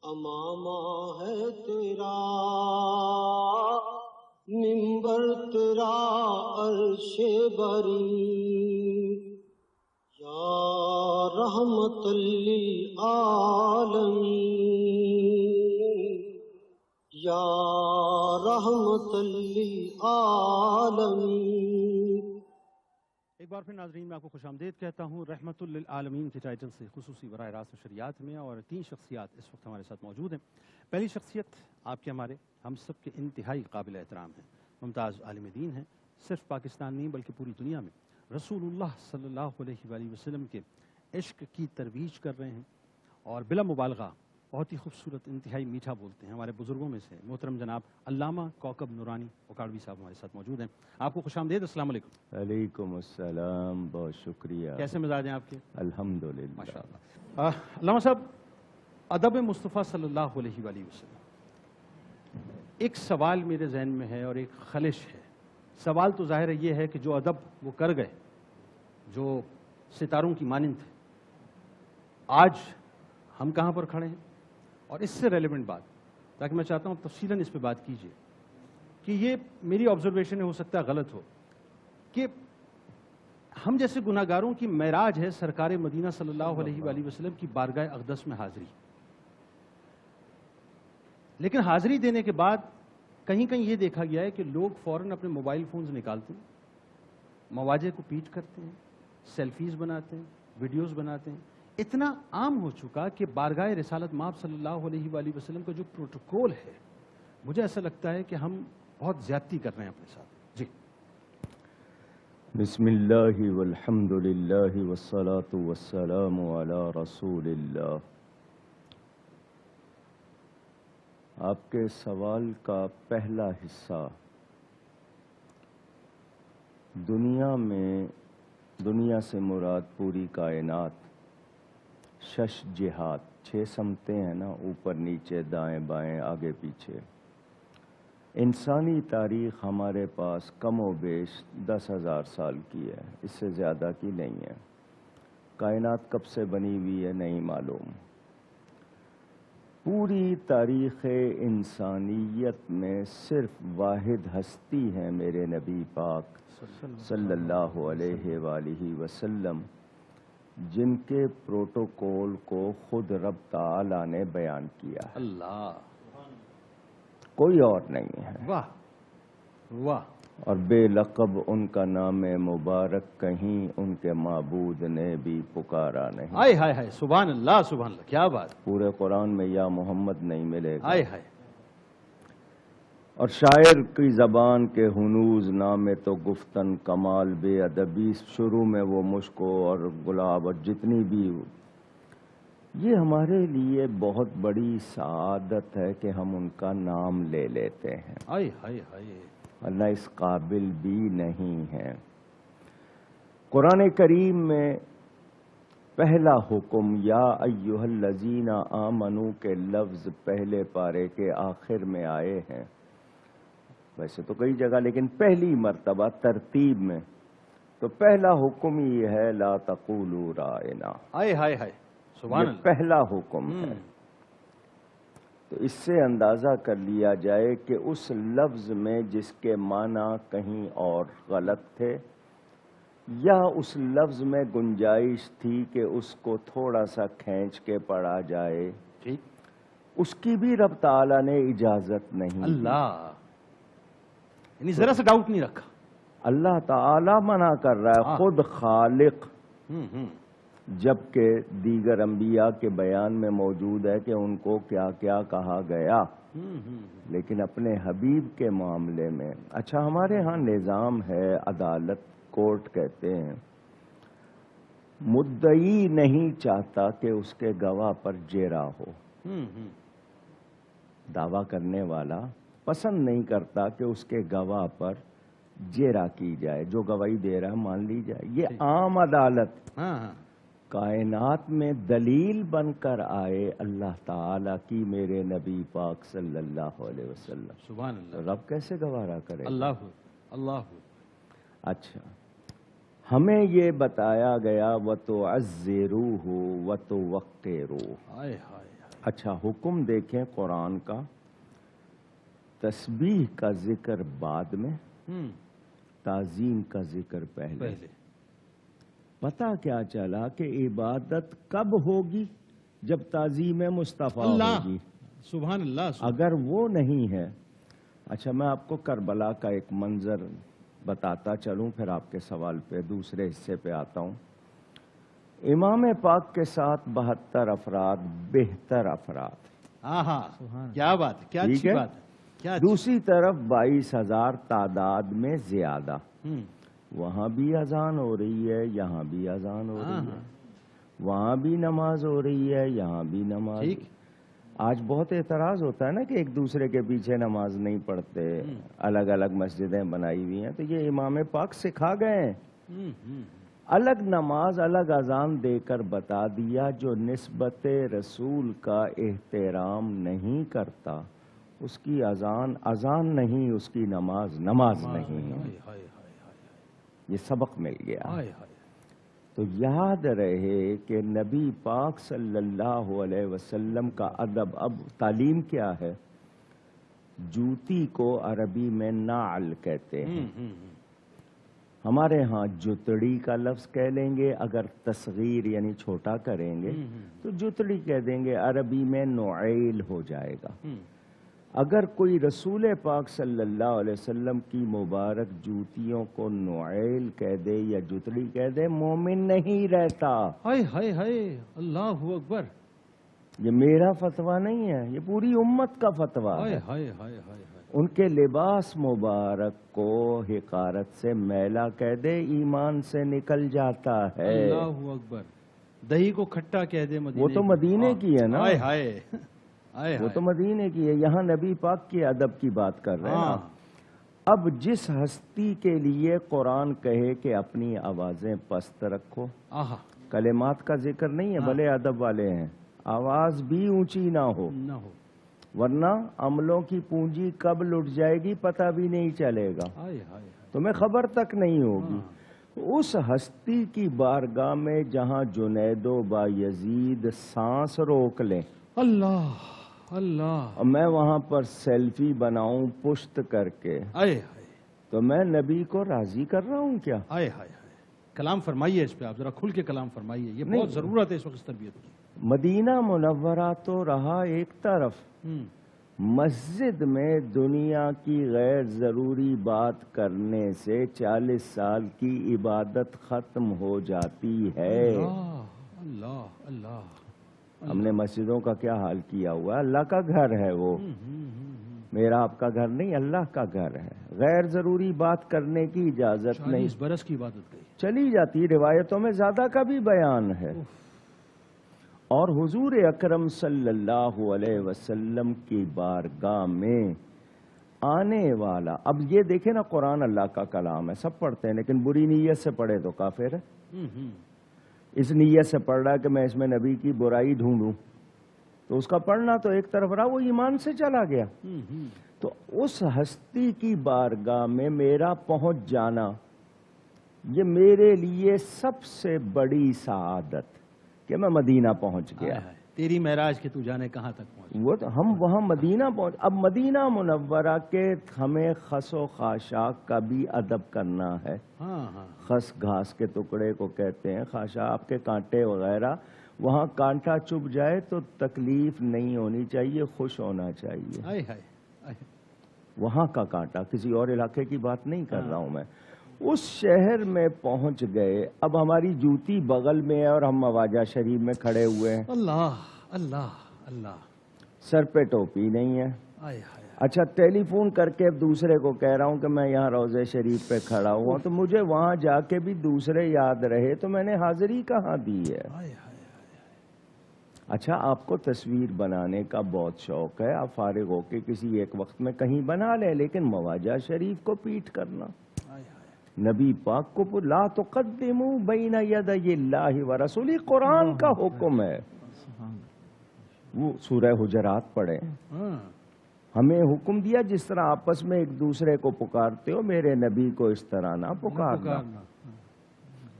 امامہ ہے تیرا منبر، تیرا عرش بری، یا رحمت للعالمین، یا رحمت للعالمین۔ ایک بار پھر ناظرین میں آپ کو خوش آمدید کہتا ہوں رحمت للعالمین کے ٹائٹل سے خصوصی براہ راست نشریات میں، اور 3 شخصیات اس وقت ہمارے ساتھ موجود ہیں۔ پہلی شخصیت آپ کے ہمارے ہم سب کے انتہائی قابل احترام ہیں، ممتاز عالم دین ہیں، صرف پاکستان نہیں بلکہ پوری دنیا میں رسول اللہ صلی اللہ علیہ وآلہ وسلم کے عشق کی ترویج کر رہے ہیں، اور بلا مبالغہ بہت ہی خوبصورت انتہائی میٹھا بولتے ہیں۔ ہمارے بزرگوں میں سے محترم جناب علامہ کوکب نورانی اکاڑوی صاحب ہمارے ساتھ موجود ہیں۔ آپ کو خوش آمدید، السلام علیکم۔ وعلیکم السلام، بہت شکریہ۔ کیسے مزاج ہیں آپ کے؟ الحمدللہ، ماشاءاللہ۔ علامہ صاحب، ادب مصطفیٰ صلی اللہ علیہ وآلہ وسلم، ایک سوال میرے ذہن میں ہے اور ایک خلش ہے۔ سوال تو ظاہر یہ ہے کہ جو ادب وہ کر گئے، جو ستاروں کی مانند تھے، آج ہم کہاں پر کھڑے ہیں؟ اور اس سے ریلیونٹ بات، تاکہ میں چاہتا ہوں تفصیلاً اس پہ بات کیجئے کہ یہ میری آبزرویشن ہو سکتا ہے غلط ہو، کہ ہم جیسے گناہ گاروں کی معراج ہے سرکار مدینہ صلی اللہ علیہ وآلہ وسلم کی بارگاہ اقدس میں حاضری، لیکن حاضری دینے کے بعد کہیں کہیں یہ دیکھا گیا ہے کہ لوگ فوراً اپنے موبائل فونز نکالتے ہیں، مواجہ کو پیٹ کرتے ہیں، سیلفیز بناتے ہیں، ویڈیوز بناتے ہیں۔ اتنا عام ہو چکا کہ بارگاہ رسالت مآب صلی اللہ علیہ وآلہ وسلم کا جو پروٹوکول ہے، مجھے ایسا لگتا ہے کہ ہم بہت زیادتی کر رہے ہیں اپنے ساتھ۔ جی بسم اللہ والحمدللہ والصلاة والسلام علی رسول اللہ۔ آپ کے سوال کا پہلا حصہ، دنیا سے مراد پوری کائنات، 6 جہات، 6 سمتیں ہیں نا، اوپر نیچے دائیں بائیں آگے پیچھے۔ انسانی تاریخ ہمارے پاس کم و بیش 10,000 سال کی ہے، اس سے زیادہ کی نہیں ہے۔ کائنات کب سے بنی ہوئی ہے نہیں معلوم۔ پوری تاریخ انسانیت میں صرف واحد ہستی ہے میرے نبی پاک صلی اللہ علیہ وآلہ وسلم، جن کے پروٹوکول کو خود رب تعالی نے بیان کیا ہے۔ اللہ، کوئی اور نہیں ہے۔ واہ واہ۔ اور بے لقب ان کا نام مبارک کہیں ان کے معبود نے بھی پکارا نہیں۔ آئے ہائے ہائے، سبحان اللہ سبحان اللہ، کیا بات۔ پورے قرآن میں یا محمد نہیں ملے گا۔ آئے ہائے۔ اور شاعر کی زبان کے ہنوز نام تو گفتن کمال بے ادبی، شروع میں وہ مشک اور گلاب اور جتنی بھی، یہ ہمارے لیے بہت بڑی سعادت ہے کہ ہم ان کا نام لے لیتے ہیں، آئے ہائے ہائے۔ ورنہ اس قابل بھی نہیں ہے۔ قرآن کریم میں پہلا حکم یا ایھا الذین آمنوا کے لفظ پہلے پارے کے آخر میں آئے ہیں، ویسے تو کئی جگہ لیکن پہلی مرتبہ ترتیب میں، تو پہلا حکم یہ ہے لا تقولوا رائنا۔ آئے ہائے ہائے، سبحان یہ اللہ۔ پہلا حکم ہے۔ تو اس سے اندازہ کر لیا جائے کہ اس لفظ میں جس کے معنی کہیں اور غلط تھے، یا اس لفظ میں گنجائش تھی کہ اس کو تھوڑا سا کھینچ کے پڑھا جائے، ٹھیک، اس کی بھی رب تعالیٰ نے اجازت نہیں دی۔ اللہ، یعنی ذرا سا ڈاؤٹ نہیں رکھا۔ اللہ تعالیٰ منع کر رہا ہے، خود خالق، جبکہ دیگر انبیاء کے بیان میں موجود ہے کہ ان کو کیا کیا کہا گیا، لیکن اپنے حبیب کے معاملے میں۔ اچھا، ہمارے ہاں نظام ہے عدالت، کورٹ کہتے ہیں، مدعی نہیں چاہتا کہ اس کے گواہ پر جیرا ہو، دعویٰ کرنے والا پسند نہیں کرتا کہ اس کے گواہ پر جیرا کی جائے، جو گواہی دے رہا ہے مان لی جائے۔ یہ عام عدالت کائنات میں دلیل بن کر آئے اللہ تعالیٰ کی میرے نبی پاک صلی اللہ علیہ وسلم۔ سبحان اللہ۔ رب کیسے گوارا کرے؟ اللہ اللہ۔ اچھا، ہمیں یہ بتایا گیا وَتُعَزِّرُوهُ وَتُوَقِّرُوهُ. ہائے ہائے. اچھا حکم دیکھیں قرآن کا، تسبیح کا ذکر بعد میں، تعظیم کا ذکر پہلے. پتہ کیا چلا کہ عبادت کب ہوگی؟ جب تعظیم مصطفیٰ ہوگی. سبحان اللہ. اگر وہ نہیں ہے. اچھا میں آپ کو کربلا کا ایک منظر بتاتا چلوں، پھر آپ کے سوال پہ دوسرے حصے پہ آتا ہوں. امام پاک کے ساتھ 72 افراد بہتر افراد. آہا کیا بات ہے، کیا اچھی بات ہے. دوسری طرف 22,000 تعداد میں زیادہ. وہاں بھی اذان ہو رہی ہے، یہاں بھی اذان ہو رہی ہے، وہاں بھی نماز ہو رہی ہے، یہاں بھی نماز. آج بہت اعتراض ہوتا ہے نا کہ ایک دوسرے کے پیچھے نماز نہیں پڑھتے، الگ الگ مسجدیں بنائی ہوئی ہیں. تو یہ امام پاک سکھا گئے ہیں. الگ نماز الگ اذان دے کر بتا دیا. جو نسبت رسول کا احترام نہیں کرتا اس کی اذان نہیں، اس کی نماز نہیں. یہ سبق مل گیا. تو یاد رہے کہ نبی پاک صلی اللہ علیہ وسلم کا ادب. اب تعلیم کیا ہے؟ جوتی کو عربی میں نعل کہتے ہیں. ہمارے ہاں جتڑی کا لفظ کہہ لیں گے، اگر تصغیر یعنی چھوٹا کریں گے تو جتڑی کہہ دیں گے، عربی میں نعیل ہو جائے گا. اگر کوئی رسول پاک صلی اللہ علیہ وسلم کی مبارک جوتیوں کو نعیل کہہ دے یا جتڑی کہہ دے، مومن نہیں رہتا. ہائے ہائے ہائے، اللہ اکبر. یہ میرا فتویٰ نہیں ہے، یہ پوری امت کا فتویٰ ہے. ان کے لباس مبارک کو حقارت سے میلا کہہ دے، ایمان سے نکل جاتا ہے. اللہ اکبر. دہی کو کھٹا کہہ دے، وہ تو مدینے کی ہے نا. ہائے ہائے، وہ تو مدینے کی ہے. یہاں نبی پاک کی ادب کی بات کر رہے ہیں. اب جس ہستی کے لیے قرآن کہے کہ اپنی آوازیں پست رکھو، کلمات کا ذکر نہیں ہے، بھلے ادب والے ہیں، آواز بھی اونچی نہ ہو، ورنہ عملوں کی پونجی کب لٹ جائے گی پتہ بھی نہیں چلے گا، تمہیں خبر تک نہیں ہوگی. اس ہستی کی بارگاہ میں جہاں جنید و بایزید سانس روک لیں، اللہ اللہ، میں وہاں پر سیلفی بناؤں پشت کر کے، تو میں نبی کو راضی کر رہا ہوں کیا؟ کلام فرمائیے اس پہ، آپ ذرا کھل کے کلام فرمائیے، یہ بہت ضرورت ہے اس وقت تربیت کی. مدینہ منورہ تو رہا ایک طرف، مسجد میں دنیا کی غیر ضروری بات کرنے سے 40 سال کی عبادت ختم ہو جاتی ہے. اللہ اللہ. ہم نے مسجدوں کا کیا حال کیا ہوا ہے. اللہ کا گھر ہے وہ، میرا آپ کا گھر نہیں، اللہ کا گھر ہے. غیر ضروری بات کرنے کی اجازت نہیں. 40 برس کی عبادت گئی چلی جاتی. روایتوں میں زیادہ کا بھی بیان ہے. اور حضور اکرم صلی اللہ علیہ وسلم کی بارگاہ میں آنے والا، اب یہ دیکھیں نا، قرآن اللہ کا کلام ہے، سب پڑھتے ہیں، لیکن بری نیت سے پڑھے تو کافر ہے. اس نیت سے پڑھ رہا ہے کہ میں اس میں نبی کی برائی ڈھونڈوں، تو اس کا پڑھنا تو ایک طرف رہا، وہ ایمان سے چلا گیا. تو اس ہستی کی بارگاہ میں میرا پہنچ جانا، یہ میرے لیے سب سے بڑی سعادت کہ میں مدینہ پہنچ گیا. تیری معراج کے تو جانے کہاں تک پہنچ. وہ تو ہم وہاں مدینہ پہنچ. اب مدینہ منورہ کے ہمیں خس و خاشاک کا بھی ادب کرنا ہے. خس گھاس کے ٹکڑے کو کہتے ہیں، خاشاک کے کانٹے وغیرہ. وہاں کانٹا چبھ جائے تو تکلیف نہیں ہونی چاہیے، خوش ہونا چاہیے. وہاں کا کانٹا، کسی اور علاقے کی بات نہیں کر رہا ہوں میں. اس شہر میں پہنچ گئے. اب ہماری جوتی بغل میں ہے اور ہم مواجہ شریف میں کھڑے ہوئے ہیں. اللہ اللہ اللہ. سر پہ ٹوپی نہیں ہے. اچھا ٹیلی فون کر کے دوسرے کو کہہ رہا ہوں کہ میں یہاں روضہ شریف پہ کھڑا ہوا، تو مجھے وہاں جا کے بھی دوسرے یاد رہے تو میں نے حاضری کہاں دی ہے. اچھا آپ کو تصویر بنانے کا بہت شوق ہے، آپ فارغ ہو کے کسی ایک وقت میں کہیں بنا لیں، لیکن مواجہ شریف کو پیٹ کرنا، نبی پاک کو لا تقدموا بین یدی اللہ ورسولہ، قرآن کا حکم ہے. وہ سورہ حجرات پڑھیں. ہمیں حکم دیا جس طرح آپس میں ایک دوسرے کو پکارتے ہو، میرے نبی کو اس طرح نہ پکارنا.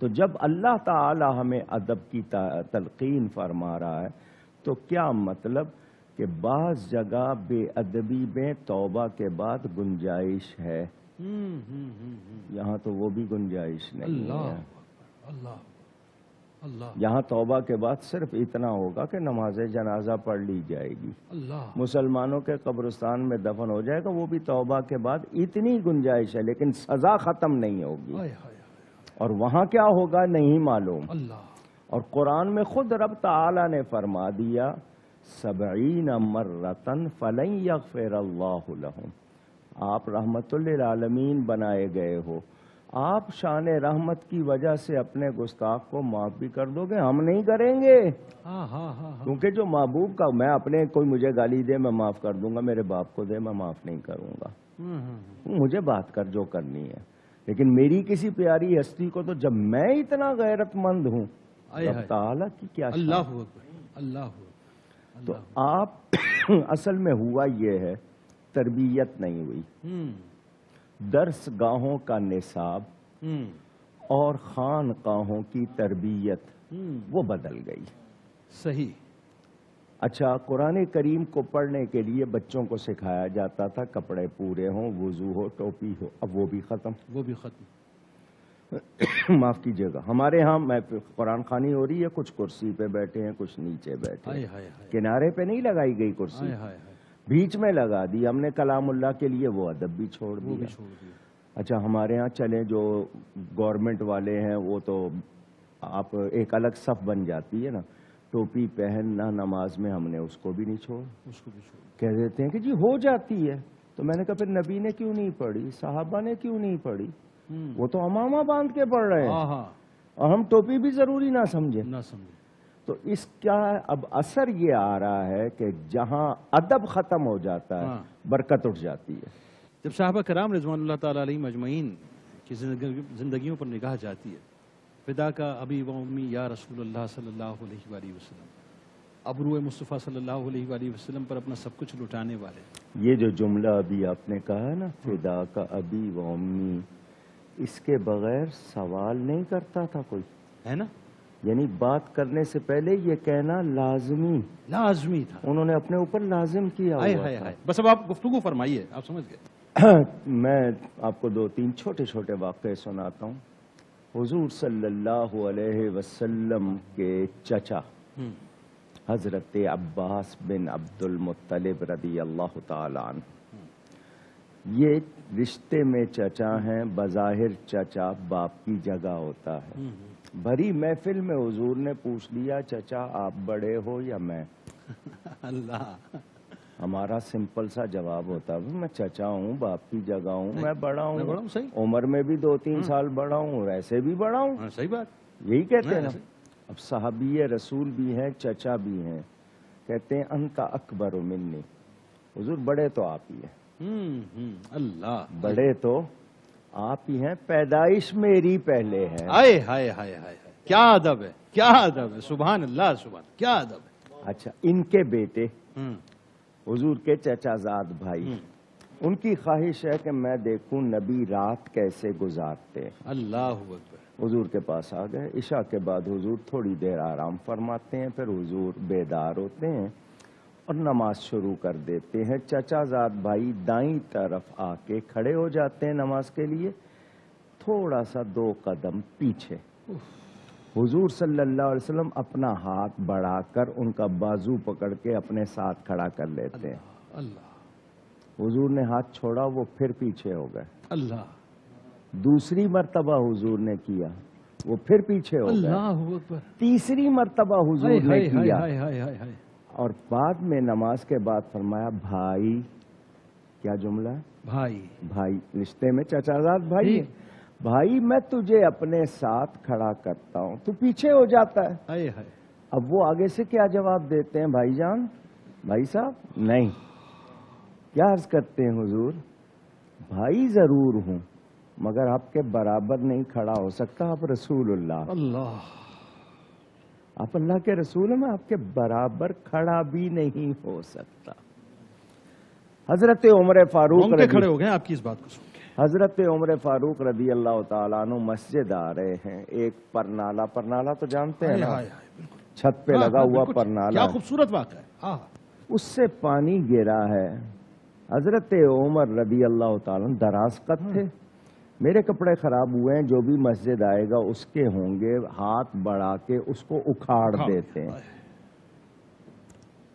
تو جب اللہ تعالی ہمیں ادب کی تلقین فرما رہا ہے تو کیا مطلب کہ بعض جگہ بے ادبی میں توبہ کے بعد گنجائش ہے، یہاں تو وہ بھی گنجائش نہیں ہے۔ یہاں توبہ کے بعد صرف اتنا ہوگا کہ نماز جنازہ پڑھ لی جائے گی، مسلمانوں کے قبرستان میں دفن ہو جائے گا، وہ بھی توبہ کے بعد اتنی گنجائش ہے، لیکن سزا ختم نہیں ہوگی۔ اور وہاں کیا ہوگا نہیں معلوم۔ اور قرآن میں خود رب تعالی نے فرما دیا 70 مرتن فلن یغفر اللہ لہم، آپ رحمت للعالمین بنائے گئے ہو، آپ شان رحمت کی وجہ سے اپنے گستاخ کو معاف بھی کر دو گے، ہم نہیں کریں گے، کیونکہ جو محبوب کا میں اپنے کوئی مجھے گالی دے میں معاف کر دوں گا، میرے باپ کو دے میں معاف نہیں کروں گا، مجھے بات کر جو کرنی ہے، لیکن میری کسی پیاری ہستی کو تو جب میں اتنا غیرت مند ہوں، رب تعالیٰ کی کیا اللہ تو آپ اصل میں ہوا یہ ہے تربیت نہیں ہوئی، درس گاہوں کا نصاب اور خانقاہوں کی تربیت وہ بدل گئی۔ صحیح۔ اچھا، قرآن کریم کو پڑھنے کے لیے بچوں کو سکھایا جاتا تھا کپڑے پورے ہوں، وضو ہو، ٹوپی ہو، اب وہ بھی ختم۔ معاف کیجیے گا، ہمارے ہاں میں قرآن خوانی ہو رہی ہے، کچھ کرسی پہ بیٹھے ہیں، کچھ نیچے بیٹھے ہیں، کنارے پہ نہیں لگائی گئی کرسی، بیچ میں لگا دی ہم نے کلام اللہ کے لیے، وہ ادب بھی چھوڑ دیا۔ اچھا، ہمارے ہاں چلیں جو گورنمنٹ والے ہیں وہ تو آپ ایک الگ صف بن جاتی ہے نا، ٹوپی پہننا نماز میں ہم نے اس کو بھی نہیں چھوڑ، کہہ دیتے ہیں کہ جی ہو جاتی ہے، تو میں نے کہا پھر نبی نے کیوں نہیں پڑھی، صحابہ نے کیوں نہیں پڑھی، وہ تو امامہ باندھ کے پڑھ رہے ہیں اور ہم ٹوپی بھی ضروری نہ سمجھے۔ تو اس کا اب اثر یہ آ رہا ہے کہ جہاں ادب ختم ہو جاتا ہے برکت اٹھ جاتی ہے۔ جب صحابہ کرام رضوان اللہ تعالی علیہم اجمعین کی زندگیوں پر نگاہ جاتی ہے، فدا کا ابی و امی یا رسول اللہ صلی اللہ علیہ وآلہ وسلم، ابرو مصطفیٰ صلی اللہ علیہ وآلہ وسلم پر اپنا سب کچھ لٹانے والے، یہ جو جملہ ابھی آپ نے کہا نا، فدا کا ابی و امی، اس کے بغیر سوال نہیں کرتا تھا کوئی، ہے نا، یعنی بات کرنے سے پہلے یہ کہنا لازمی تھا، انہوں نے اپنے اوپر لازم کیا ہوا تھا۔ بس اب آپ گفتگو فرمائیے، آپ سمجھ گئے۔ میں آپ کو 2-3 چھوٹے چھوٹے واقعے سناتا ہوں۔ حضور صلی اللہ علیہ وسلم کے چچا حضرت عباس بن عبد المطلب رضی اللہ تعالی عنہ، یہ رشتے میں چچا ہیں، بظاہر چچا باپ کی جگہ ہوتا ہے۔ بھری محفل میں حضور نے پوچھ لیا چچا آپ بڑے ہو یا میں؟ اللہ، ہمارا سمپل سا جواب ہوتا ہے میں چچا ہوں، باپ کی جگہ ہوں، میں بڑا ہوں، عمر میں بھی 2-3 سال بڑا ہوں، ایسے بھی بڑا ہوں، صحیح بات، یہی کہتے ہیں نا۔ اب صحابی رسول بھی ہیں، چچا بھی ہیں، کہتے ہیں انت اکبر منی، حضور بڑے تو آپ ہی ہیں، اللہ، بڑے تو آپ ہی ہیں، پیدائش میری پہلے ہے۔ ہائے ہائے ہائے ہائے، کیا ادب ہے، کیا ادب ہے، سبحان اللہ، سبحان، کیا ادب ہے۔ اچھا، ان کے بیٹے حضور کے چچا زاد بھائی، ان کی خواہش ہے کہ میں دیکھوں نبی رات کیسے گزارتے ہیں۔ اللہ اکبر۔ حضور کے پاس آ گئے، عشاء کے بعد حضور تھوڑی دیر آرام فرماتے ہیں، پھر حضور بیدار ہوتے ہیں اور نماز شروع کر دیتے ہیں۔ چچا زاد بھائی دائیں طرف آ کے کھڑے ہو جاتے ہیں نماز کے لیے، تھوڑا سا 2 قدم پیچھے۔ حضور صلی اللہ علیہ وسلم اپنا ہاتھ بڑھا کر ان کا بازو پکڑ کے اپنے ساتھ کھڑا کر لیتے ہیں۔ اللہ، حضور نے ہاتھ چھوڑا، وہ پھر پیچھے ہو گئے۔ اللہ، دوسری مرتبہ حضور نے کیا، وہ پھر پیچھے ہو گئے۔ اللہ اکبر۔ تیسری مرتبہ حضور نے کیا، ہائے ہائے ہائے ہائے، اور بعد میں نماز کے بعد فرمایا بھائی، کیا جملہ ہے؟ بھائی، رشتے میں چچا زاد بھائی ہے، بھائی میں تجھے اپنے ساتھ کھڑا کرتا ہوں، تو پیچھے ہو جاتا ہے۔ اب وہ آگے سے کیا جواب دیتے ہیں؟ بھائی جان، بھائی صاحب نہیں، کیا عرض کرتے ہیں حضور؟ بھائی ضرور ہوں مگر آپ کے برابر نہیں کھڑا ہو سکتا، آپ رسول اللہ، آپ اللہ کے رسول ہیں، میں آپ کے برابر کھڑا بھی نہیں ہو سکتا۔ حضرت عمر فاروق کھڑے ہو گئے آپ کی اس بات کو سن کے۔ حضرت عمر فاروق رضی اللہ تعالیٰ عنہ مسجد آ رہے ہیں، ایک پرنالہ تو جانتے ہیں نا، چھت پہ لگا ہوا پرنالہ، کیا خوبصورت واقعہ ہے. ہاں اس سے پانی گرا ہے. حضرت عمر رضی اللہ تعالیٰ عنہ دراز قد تھے. میرے کپڑے خراب ہوئے ہیں، جو بھی مسجد آئے گا اس کے ہوں گے، ہاتھ بڑھا کے اس کو اکھاڑ دیتے ہیں.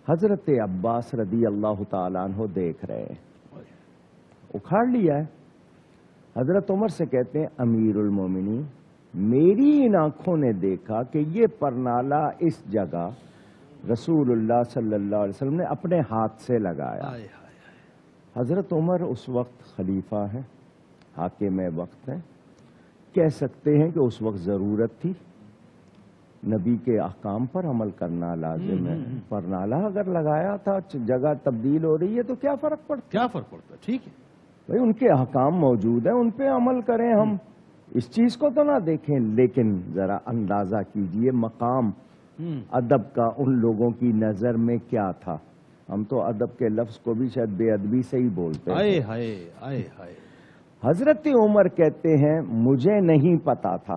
حضرت عباس رضی اللہ تعالیٰ عنہ دیکھ رہے ہیں، اکھاڑ لیا ہے. حضرت عمر سے کہتے ہیں امیر المومنین، میری ان آنکھوں نے دیکھا کہ یہ پرنالہ اس جگہ رسول اللہ صلی اللہ علیہ وسلم نے اپنے ہاتھ سے لگایا. حضرت عمر اس وقت خلیفہ ہیں، حاکم وقت ہیں، کہہ سکتے ہیں کہ اس وقت ضرورت تھی، نبی کے احکام پر عمل کرنا لازم ہے. پرنالہ اگر لگایا تھا، جگہ تبدیل ہو رہی ہے تو کیا فرق پڑتا؟ کیا فرق پڑتا؟ ٹھیک ہے بھائی، ان کے احکام موجود ہیں، ان پہ عمل کریں. ہم اس چیز کو تو نہ دیکھیں، لیکن ذرا اندازہ کیجئے مقام ادب کا ان لوگوں کی نظر میں کیا تھا. ہم تو ادب کے لفظ کو بھی شاید بے ادبی سے ہی بولتے ہیں. حضرت عمر کہتے ہیں مجھے نہیں پتا تھا،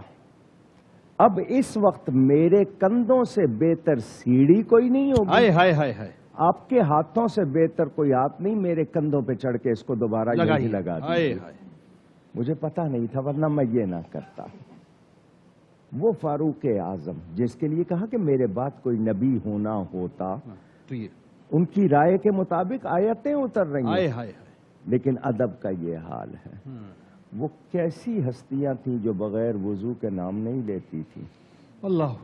اب اس وقت میرے کندھوں سے بہتر سیڑھی کوئی نہیں ہوگی، آپ کے ہاتھوں سے بہتر کوئی ہاتھ نہیں میرے کندھوں پہ چڑھ کے اس کو دوبارہ یہی لگا دیجیے. مجھے پتا نہیں تھا، ورنہ میں یہ نہ کرتا. وہ فاروق اعظم جس کے لیے کہا کہ میرے بعد کوئی نبی ہونا ہوتا، ان کی رائے کے مطابق آیتیں اتر رہی ہیں، لیکن ادب کا یہ حال ہے. وہ کیسی ہستیاں تھیں جو بغیر وضو کے نام نہیں لیتی تھی. اللہ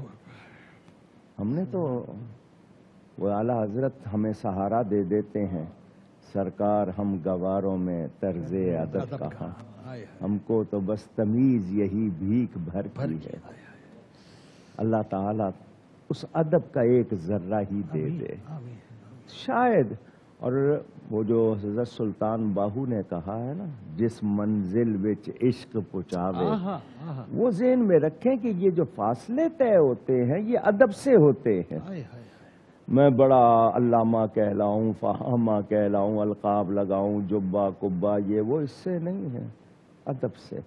ہم نے تو وہ اعلیٰ حضرت ہمیں سہارا دے دیتے ہیں، سرکار ہم گواروں میں طرز ادب کہاں، ہم کو تو بس تمیز یہی بھیک بھر کی ہے. اللہ تعالیٰ اس ادب کا ایک ذرہ ہی دے دے شاید. اور وہ جو حضرت سلطان باہو نے کہا ہے نا، جس منزل وچ عشق پہنچاوے، وہ ذہن میں رکھیں کہ یہ جو فاصلے طے ہوتے ہیں یہ ادب سے ہوتے ہیں. میں بڑا علامہ کہلاؤں، فہامہ کہلاؤں، القاب لگاؤں، جبہ کبہ، یہ وہ اس سے نہیں ہے، ادب سے.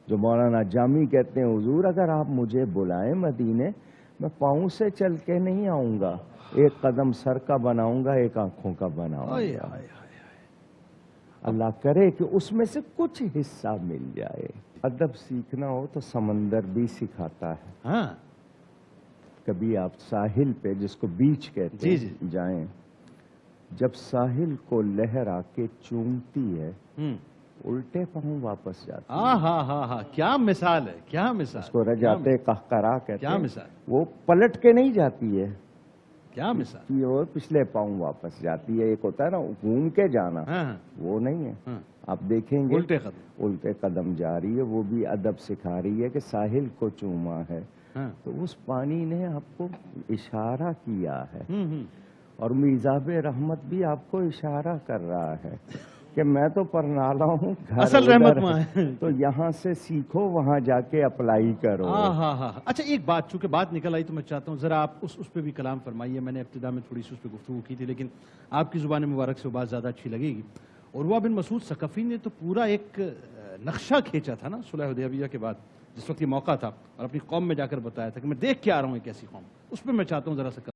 جو مولانا جامی کہتے ہیں حضور اگر آپ مجھے بلائیں مدینے، میں پاؤں سے چل کے نہیں آؤں گا، ایک قدم سر کا بناؤں گا، ایک آنکھوں کا بناؤں گا. اللہ کرے کہ اس میں سے کچھ حصہ مل جائے. ادب سیکھنا ہو تو سمندر بھی سکھاتا ہے. کبھی آپ ساحل پہ، جس کو بیچ کہتے ہیں، جائیں، جب ساحل کو لہر آ کے چومتی ہے، الٹے پاؤں واپس جاتی ہے. کیا مثال ہے، کیا مثال. اس کو رجاتے قہقرا کہتے ہیں. کیا مثال. وہ پلٹ کے نہیں جاتی ہے، کیا مثال. وہ پچھلے پاؤں واپس جاتی ہے. ایک ہوتا ہے نا گھوم کے جانا، وہ نہیں ہے. آپ دیکھیں گے الٹے قدم جا رہی ہے. وہ بھی ادب سکھا رہی ہے کہ ساحل کو چوما ہے تو اس پانی نے آپ کو اشارہ کیا ہے. اور میزاب رحمت بھی آپ کو اشارہ کر رہا ہے کہ میں تو پرنالہ ہوں، اصل رحمت وہاں ہے، تو یہاں سے سیکھو، وہاں جا کے اپلائی کرو. اچھا ایک بات، چونکہ بات نکل آئی تو میں چاہتا ہوں ذرا آپ اس پہ بھی کلام فرمائیے. میں نے ابتدا میں تھوڑی سی اس پہ گفتگو کی تھی، لیکن آپ کی زبان مبارک سے وہ بات زیادہ اچھی لگے گی. عروہ بن مسعود ثقفی نے تو پورا ایک نقشہ کھینچا تھا نا صلح حدیبیہ کے بعد، جس وقت یہ موقع تھا، اور اپنی قوم میں جا کر بتایا تھا کہ میں دیکھ کے آ رہا ہوں ایک ایسی قوم. اس پہ میں چاہتا ہوں ذرا سا